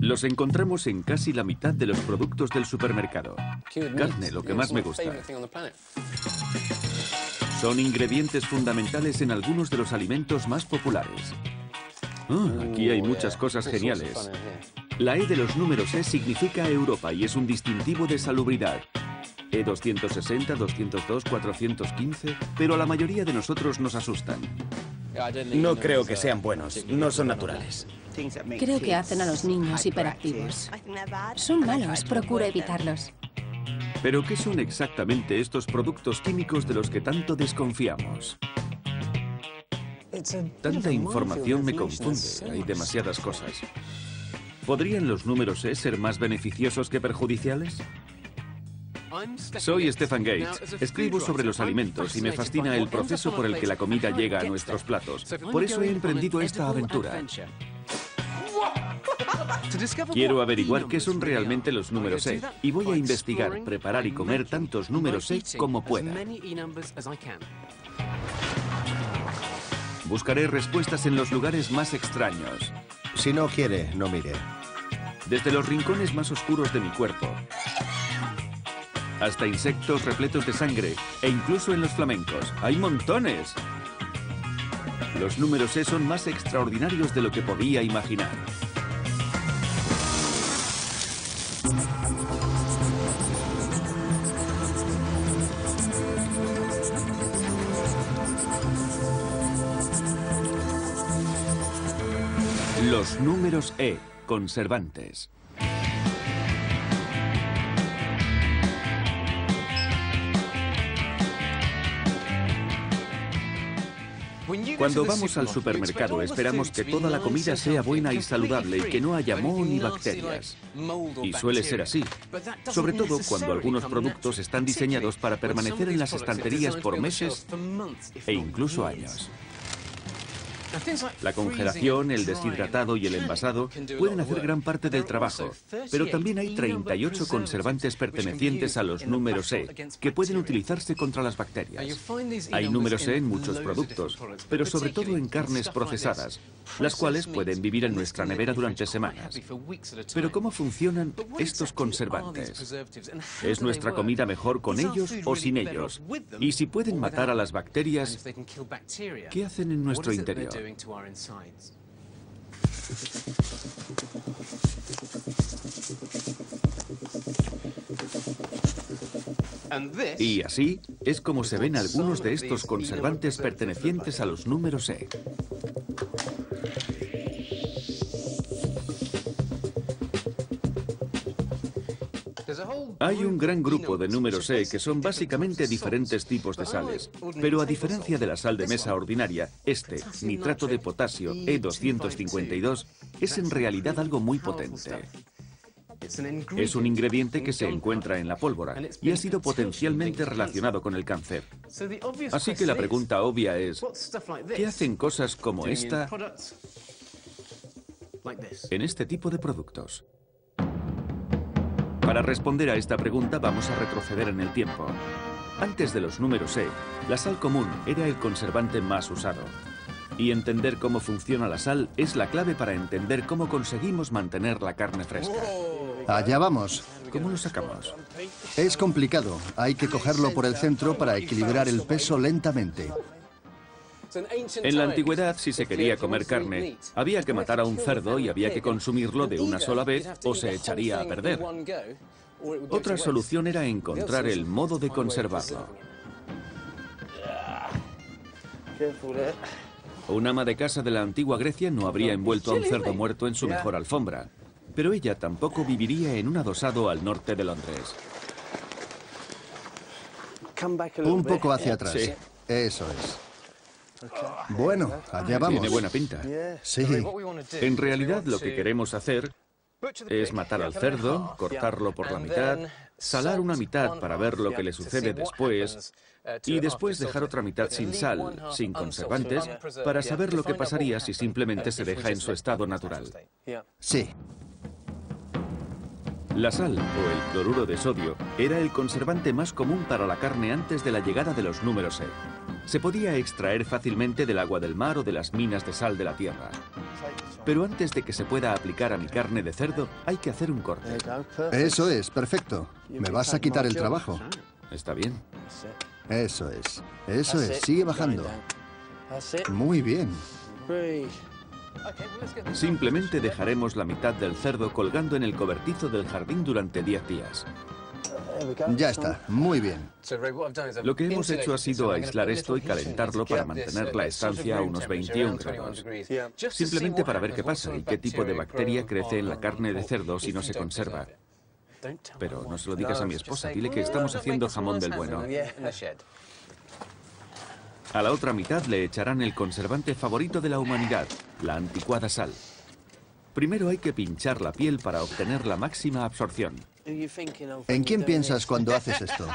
Los encontramos en casi la mitad de los productos del supermercado. Carne, lo que más me gusta. Son ingredientes fundamentales en algunos de los alimentos más populares. Aquí hay muchas cosas geniales. La E de los números E significa Europa y es un distintivo de salubridad. E260, 202, 415, pero a la mayoría de nosotros nos asustan. No creo que sean buenos, no son naturales. Creo que hacen a los niños hiperactivos. Son malos, procuro evitarlos. ¿Pero qué son exactamente estos productos químicos de los que tanto desconfiamos? Tanta información me confunde, hay demasiadas cosas. ¿Podrían los números E ser más beneficiosos que perjudiciales? Soy Stefan Gates, escribo sobre los alimentos y me fascina el proceso por el que la comida llega a nuestros platos. Por eso he emprendido esta aventura. Quiero averiguar qué son realmente los números E y voy a investigar, preparar y comer tantos números E como pueda. Buscaré respuestas en los lugares más extraños. Si no quiere, no mire. Desde los rincones más oscuros de mi cuerpo, hasta insectos repletos de sangre, e incluso en los flamencos. ¡Hay montones! Los números E son más extraordinarios de lo que podía imaginar. Los números E, conservantes. Cuando vamos al supermercado esperamos que toda la comida sea buena y saludable y que no haya moho ni bacterias. Y suele ser así, sobre todo cuando algunos productos están diseñados para permanecer en las estanterías por meses e incluso años. La congelación, el deshidratado y el envasado pueden hacer gran parte del trabajo, pero también hay 38 conservantes pertenecientes a los números E que pueden utilizarse contra las bacterias. Hay números E en muchos productos, pero sobre todo en carnes procesadas, las cuales pueden vivir en nuestra nevera durante semanas. Pero ¿cómo funcionan estos conservantes? ¿Es nuestra comida mejor con ellos o sin ellos? Y si pueden matar a las bacterias, ¿qué hacen en nuestro interior? Y así es como se ven algunos de estos conservantes pertenecientes a los números E. Hay un gran grupo de números E que son básicamente diferentes tipos de sales, pero a diferencia de la sal de mesa ordinaria, este, nitrato de potasio E252, es en realidad algo muy potente. Es un ingrediente que se encuentra en la pólvora y ha sido potencialmente relacionado con el cáncer. Así que la pregunta obvia es, ¿qué hacen cosas como esta en este tipo de productos? Para responder a esta pregunta vamos a retroceder en el tiempo. Antes de los números E, la sal común era el conservante más usado. Y entender cómo funciona la sal es la clave para entender cómo conseguimos mantener la carne fresca. Allá vamos. ¿Cómo lo sacamos? Es complicado. Hay que cogerlo por el centro para equilibrar el peso lentamente. En la antigüedad, si se quería comer carne, había que matar a un cerdo y había que consumirlo de una sola vez o se echaría a perder. Otra solución era encontrar el modo de conservarlo. Un ama de casa de la antigua Grecia no habría envuelto a un cerdo muerto en su mejor alfombra, pero ella tampoco viviría en un adosado al norte de Londres. Un poco hacia atrás. Sí. Eso es. Bueno, allá vamos. Tiene buena pinta. Sí. En realidad lo que queremos hacer es matar al cerdo, cortarlo por la mitad, salar una mitad para ver lo que le sucede después y después dejar otra mitad sin sal, sin conservantes, para saber lo que pasaría si simplemente se deja en su estado natural. Sí. La sal, o el cloruro de sodio, era el conservante más común para la carne antes de la llegada de los números E. Se podía extraer fácilmente del agua del mar o de las minas de sal de la tierra. Pero antes de que se pueda aplicar a mi carne de cerdo, hay que hacer un corte. Eso es, perfecto. Me vas a quitar el trabajo. ¿Está bien? Eso es. Eso es. Sigue bajando. Muy bien. Simplemente dejaremos la mitad del cerdo colgando en el cobertizo del jardín durante 10 días. Ya está. Muy bien. Lo que hemos hecho ha sido aislar esto y calentarlo para mantener la estancia a unos 21 grados. Simplemente para ver qué pasa y qué tipo de bacteria crece en la carne de cerdo si no se conserva. Pero no se lo digas a mi esposa, dile que estamos haciendo jamón del bueno. A la otra mitad le echarán el conservante favorito de la humanidad, la anticuada sal. Primero hay que pinchar la piel para obtener la máxima absorción. ¿En quién piensas cuando haces esto?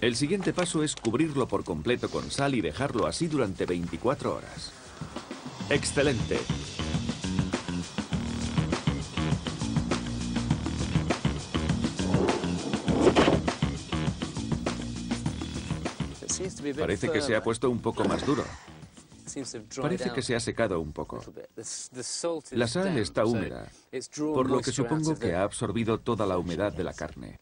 El siguiente paso es cubrirlo por completo con sal y dejarlo así durante 24 horas. ¡Excelente! Parece que se ha puesto un poco más duro. Parece que se ha secado un poco. La sal está húmeda, por lo que supongo que ha absorbido toda la humedad de la carne.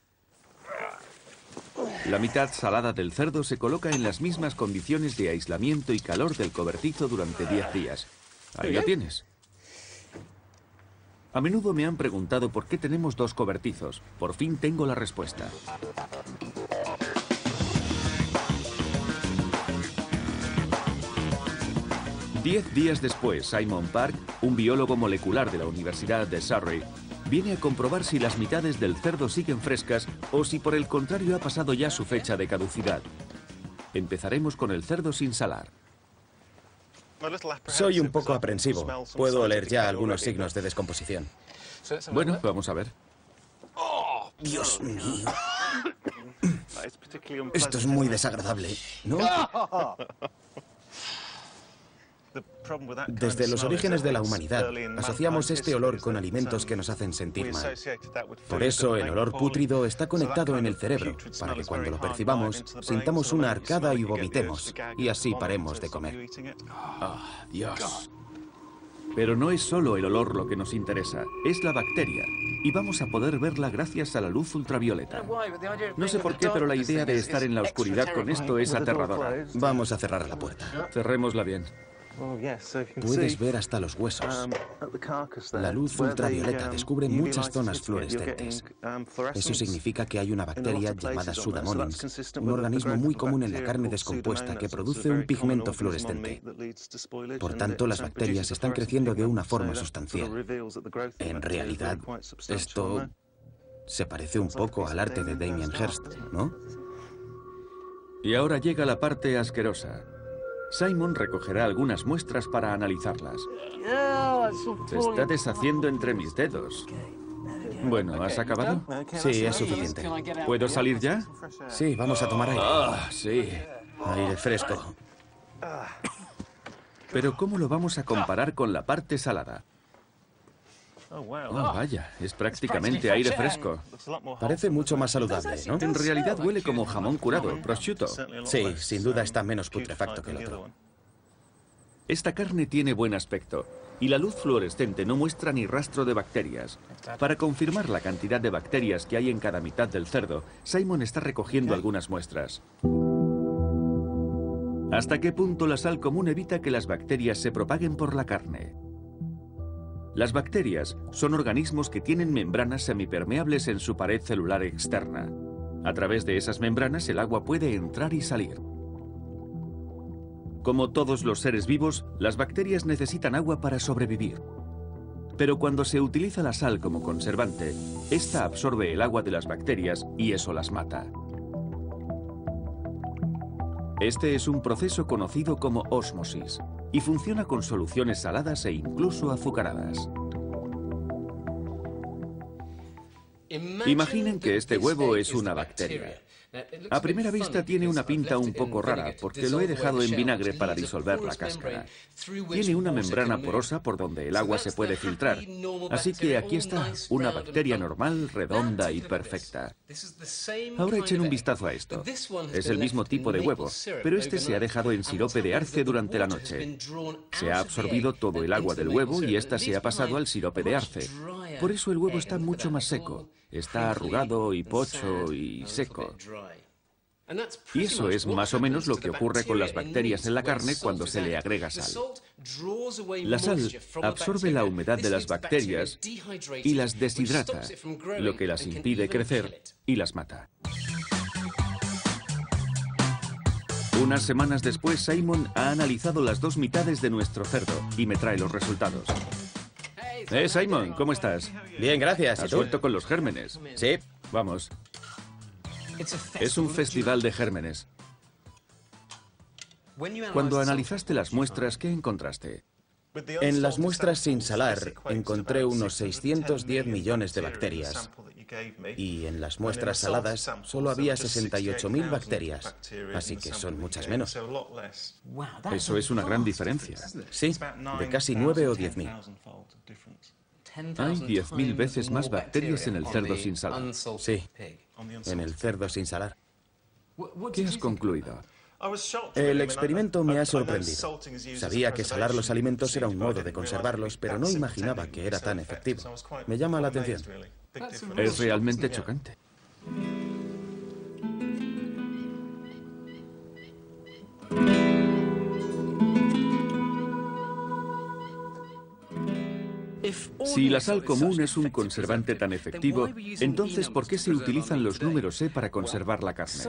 La mitad salada del cerdo se coloca en las mismas condiciones de aislamiento y calor del cobertizo durante 10 días. Ahí lo tienes. A menudo me han preguntado por qué tenemos 2 cobertizos. Por fin tengo la respuesta. Diez días después, Simon Park, un biólogo molecular de la Universidad de Surrey, viene a comprobar si las mitades del cerdo siguen frescas o si por el contrario ha pasado ya su fecha de caducidad. Empezaremos con el cerdo sin salar. Soy un poco aprensivo. Puedo oler ya algunos signos de descomposición. Bueno, vamos a ver. Dios mío. Esto es muy desagradable, ¿no? Desde los orígenes de la humanidad, asociamos este olor con alimentos que nos hacen sentir mal. Por eso el olor pútrido está conectado en el cerebro, para que cuando lo percibamos, sintamos una arcada y vomitemos, y así paremos de comer. ¡Ah, Dios! Pero no es solo el olor lo que nos interesa, es la bacteria. Y vamos a poder verla gracias a la luz ultravioleta. No sé por qué, pero la idea de estar en la oscuridad con esto es aterradora. Vamos a cerrar la puerta. Cerrémosla bien. Puedes ver hasta los huesos. La luz ultravioleta descubre muchas zonas fluorescentes. Eso significa que hay una bacteria llamada Pseudomonas, un organismo muy común en la carne descompuesta que produce un pigmento fluorescente. Por tanto, las bacterias están creciendo de una forma sustancial. En realidad, esto se parece un poco al arte de Damien Hirst, ¿no? Y ahora llega la parte asquerosa. Simon recogerá algunas muestras para analizarlas. Se está deshaciendo entre mis dedos. Bueno, ¿has acabado? Sí, es suficiente. ¿Puedo salir ya? Sí, vamos a tomar aire. Ah, sí. Aire fresco. Pero ¿cómo lo vamos a comparar con la parte salada? Oh, vaya, es prácticamente aire fresco. Parece mucho más saludable, ¿no? En realidad huele como jamón curado, prosciutto. Sí, sin duda está menos putrefacto que el otro. Esta carne tiene buen aspecto, y la luz fluorescente no muestra ni rastro de bacterias. Para confirmar la cantidad de bacterias que hay en cada mitad del cerdo, Simon está recogiendo algunas muestras. ¿Hasta qué punto la sal común evita que las bacterias se propaguen por la carne? Las bacterias son organismos que tienen membranas semipermeables en su pared celular externa. A través de esas membranas el agua puede entrar y salir. Como todos los seres vivos, las bacterias necesitan agua para sobrevivir. Pero cuando se utiliza la sal como conservante, esta absorbe el agua de las bacterias y eso las mata. Este es un proceso conocido como ósmosis y funciona con soluciones saladas e incluso azucaradas. Imaginen que este huevo es una bacteria. A primera vista tiene una pinta un poco rara, porque lo he dejado en vinagre para disolver la cáscara. Tiene una membrana porosa por donde el agua se puede filtrar. Así que aquí está, una bacteria normal, redonda y perfecta. Ahora echen un vistazo a esto. Es el mismo tipo de huevo, pero este se ha dejado en sirope de arce durante la noche. Se ha absorbido todo el agua del huevo y esta se ha pasado al sirope de arce. Por eso el huevo está mucho más seco. Está arrugado y pocho y seco. Y eso es más o menos lo que ocurre con las bacterias en la carne cuando se le agrega sal. La sal absorbe la humedad de las bacterias y las deshidrata, lo que las impide crecer y las mata. Unas semanas después, Simon ha analizado las dos mitades de nuestro cerdo y me trae los resultados. Simon, ¿cómo estás? Bien, gracias. ¿Has suelto con los gérmenes? Sí. Vamos. Es un festival de gérmenes. Cuando analizaste las muestras, ¿qué encontraste? En las muestras sin salar encontré unos 610 millones de bacterias. Y en las muestras saladas solo había 68.000 bacterias. Así que son muchas menos. Eso es una gran diferencia. Sí, de casi 9 o 10.000. Hay 10.000 veces más bacterias en el cerdo sin salar. Sí, en el cerdo sin salar. ¿Qué has concluido? El experimento me ha sorprendido. Sabía que salar los alimentos era un modo de conservarlos, pero no imaginaba que era tan efectivo. Me llama la atención. Es realmente chocante. Si la sal común es un conservante tan efectivo, entonces ¿por qué se utilizan los números E para conservar la carne?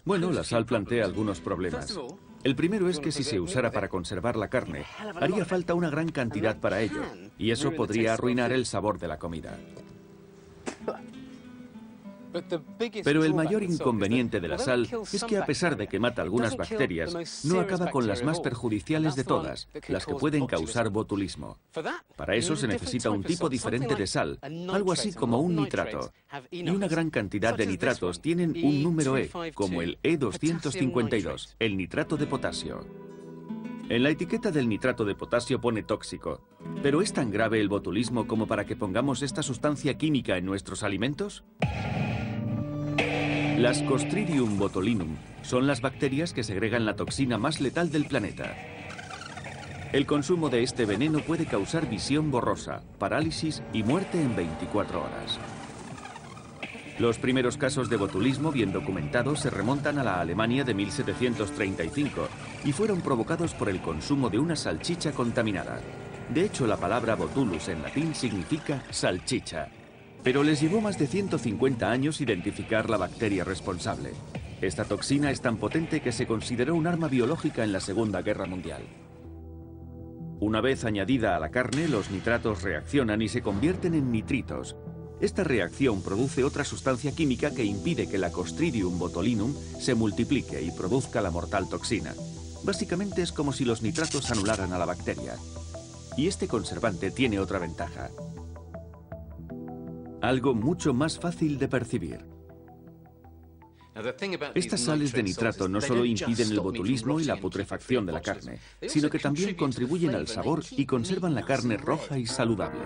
Bueno, la sal plantea algunos problemas. El primero es que si se usara para conservar la carne, haría falta una gran cantidad para ello, y eso podría arruinar el sabor de la comida. Pero el mayor inconveniente de la sal es que a pesar de que mata algunas bacterias, no acaba con las más perjudiciales de todas, las que pueden causar botulismo. Para eso se necesita un tipo diferente de sal, algo así como un nitrato. Y una gran cantidad de nitratos tienen un número E, como el E252, el nitrato de potasio. En la etiqueta del nitrato de potasio pone tóxico. ¿Pero es tan grave el botulismo como para que pongamos esta sustancia química en nuestros alimentos? Las Clostridium botulinum son las bacterias que segregan la toxina más letal del planeta. El consumo de este veneno puede causar visión borrosa, parálisis y muerte en 24 horas. Los primeros casos de botulismo bien documentados se remontan a la Alemania de 1735 y fueron provocados por el consumo de una salchicha contaminada. De hecho, la palabra botulus en latín significa salchicha. Pero les llevó más de 150 años identificar la bacteria responsable. Esta toxina es tan potente que se consideró un arma biológica en la Segunda Guerra Mundial. Una vez añadida a la carne, los nitratos reaccionan y se convierten en nitritos. Esta reacción produce otra sustancia química que impide que la Clostridium botulinum se multiplique y produzca la mortal toxina. Básicamente es como si los nitratos anularan a la bacteria. Y este conservante tiene otra ventaja. Algo mucho más fácil de percibir. Estas sales de nitrato no solo impiden el botulismo y la putrefacción de la carne, sino que también contribuyen al sabor y conservan la carne roja y saludable.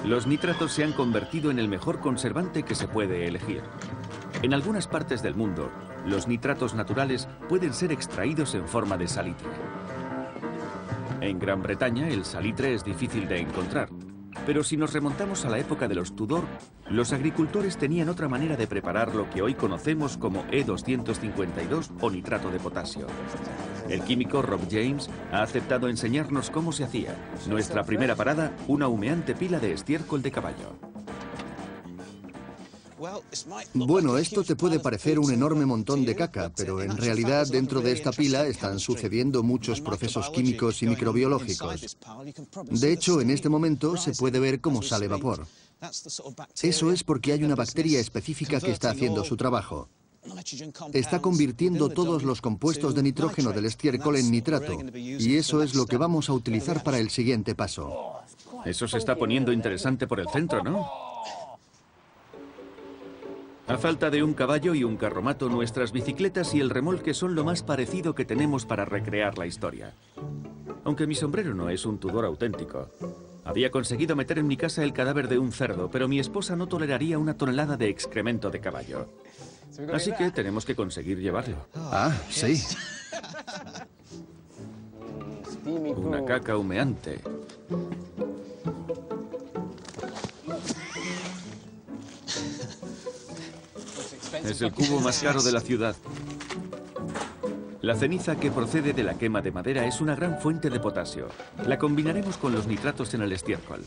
Los nitratos se han convertido en el mejor conservante que se puede elegir. En algunas partes del mundo, los nitratos naturales pueden ser extraídos en forma de salitre. En Gran Bretaña, el salitre es difícil de encontrar. Pero si nos remontamos a la época de los Tudor, los agricultores tenían otra manera de preparar lo que hoy conocemos como E252 o nitrato de potasio. El químico Rob James ha aceptado enseñarnos cómo se hacía. Nuestra primera parada, una humeante pila de estiércol de caballo. Bueno, esto te puede parecer un enorme montón de caca, pero en realidad dentro de esta pila están sucediendo muchos procesos químicos y microbiológicos. De hecho, en este momento se puede ver cómo sale vapor. Eso es porque hay una bacteria específica que está haciendo su trabajo. Está convirtiendo todos los compuestos de nitrógeno del estiércol en nitrato, y eso es lo que vamos a utilizar para el siguiente paso. Eso se está poniendo interesante por el centro, ¿no? A falta de un caballo y un carromato, nuestras bicicletas y el remolque son lo más parecido que tenemos para recrear la historia. Aunque mi sombrero no es un Tudor auténtico. Había conseguido meter en mi casa el cadáver de un cerdo, pero mi esposa no toleraría una tonelada de excremento de caballo. Así que tenemos que conseguir llevarlo. Ah, sí. Una caca humeante. Es el cubo más caro de la ciudad. La ceniza que procede de la quema de madera es una gran fuente de potasio. La combinaremos con los nitratos en el estiércol.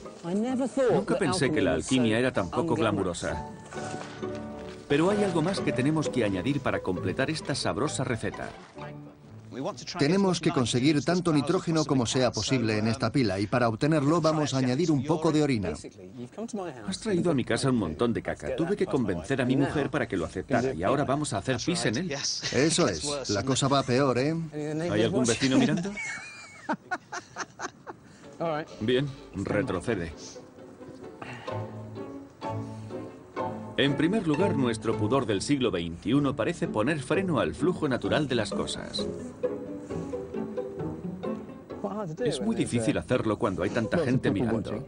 Nunca pensé que la alquimia era tan poco glamurosa. Pero hay algo más que tenemos que añadir para completar esta sabrosa receta. Tenemos que conseguir tanto nitrógeno como sea posible en esta pila y para obtenerlo vamos a añadir un poco de orina. Has traído a mi casa un montón de caca. Tuve que convencer a mi mujer para que lo aceptara y ahora vamos a hacer pis en él. Eso es. La cosa va peor, ¿eh? ¿Hay algún vecino mirando? Bien, retrocede. En primer lugar, nuestro pudor del siglo XXI parece poner freno al flujo natural de las cosas. Es muy difícil hacerlo cuando hay tanta gente mirando.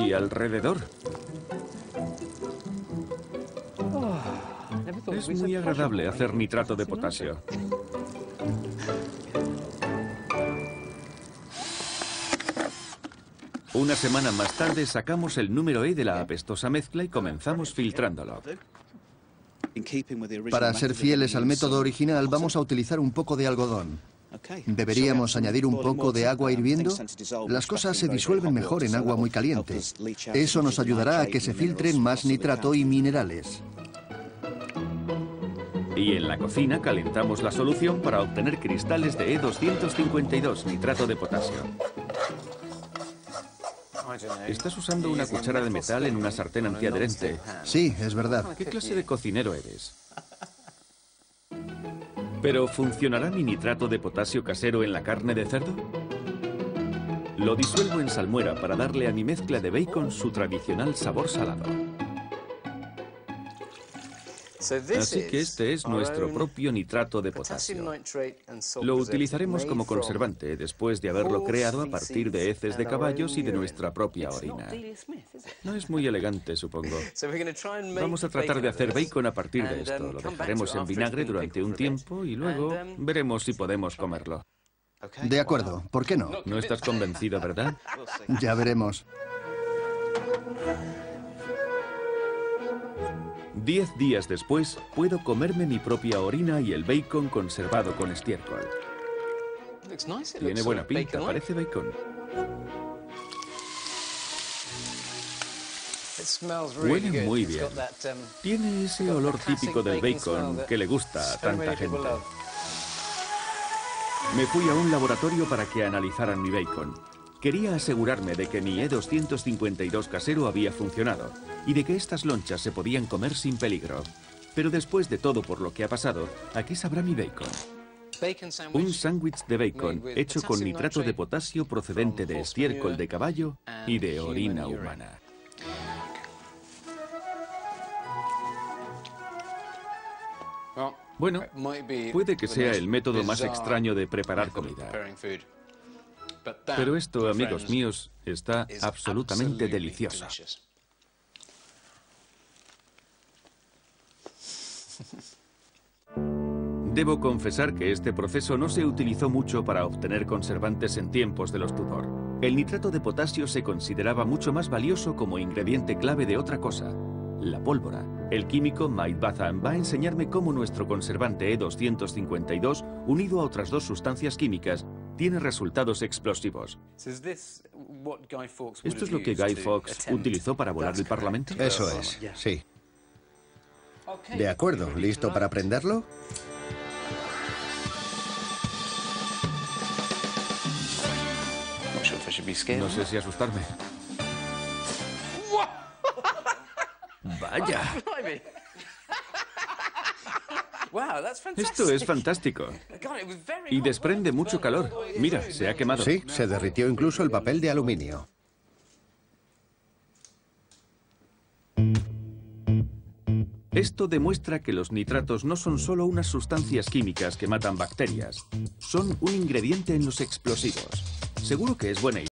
Y alrededor. Es muy agradable hacer nitrato de potasio. Una semana más tarde sacamos el número E de la apestosa mezcla y comenzamos filtrándolo. Para ser fieles al método original vamos a utilizar un poco de algodón. ¿Deberíamos añadir un poco de agua hirviendo? Las cosas se disuelven mejor en agua muy caliente. Eso nos ayudará a que se filtren más nitrato y minerales. Y en la cocina calentamos la solución para obtener cristales de E252, nitrato de potasio. Estás usando una cuchara de metal en una sartén antiadherente. Sí, es verdad. ¿Qué clase de cocinero eres? ¿Pero funcionará mi nitrato de potasio casero en la carne de cerdo? Lo disuelvo en salmuera para darle a mi mezcla de bacon su tradicional sabor salado. Así que este es nuestro propio nitrato de potasio. Lo utilizaremos como conservante después de haberlo creado a partir de heces de caballos y de nuestra propia orina. No es muy elegante, supongo. Vamos a tratar de hacer bacon a partir de esto. Lo dejaremos en vinagre durante un tiempo y luego veremos si podemos comerlo. De acuerdo, ¿por qué no? No estás convencido, ¿verdad? Ya veremos. 10 días después, puedo comerme mi propia orina y el bacon conservado con estiércol. Tiene buena pinta, parece bacon. Huele muy bien. Tiene ese olor típico del bacon que le gusta a tanta gente. Me fui a un laboratorio para que analizaran mi bacon. Quería asegurarme de que mi E252 casero había funcionado y de que estas lonchas se podían comer sin peligro. Pero después de todo por lo que ha pasado, ¿a qué sabrá mi bacon? Un sándwich de bacon hecho con nitrato de potasio procedente de estiércol de caballo y de orina humana. Bueno, puede que sea el método más extraño de preparar comida. Pero esto, amigos míos, está absolutamente delicioso. Debo confesar que este proceso no se utilizó mucho para obtener conservantes en tiempos de los Tudor. El nitrato de potasio se consideraba mucho más valioso como ingrediente clave de otra cosa, la pólvora. El químico Mike Batham va a enseñarme cómo nuestro conservante E252, unido a otras dos sustancias químicas, tiene resultados explosivos. ¿Esto es lo que Guy Fawkes utilizó para volar el Parlamento? Eso es, sí. De acuerdo, ¿listo para prenderlo? No sé si asustarme. ¡Vaya! Esto es fantástico. Y desprende mucho calor. Mira, se ha quemado. Sí, se derritió incluso el papel de aluminio. Esto demuestra que los nitratos no son solo unas sustancias químicas que matan bacterias. Son un ingrediente en los explosivos. Seguro que es buena idea.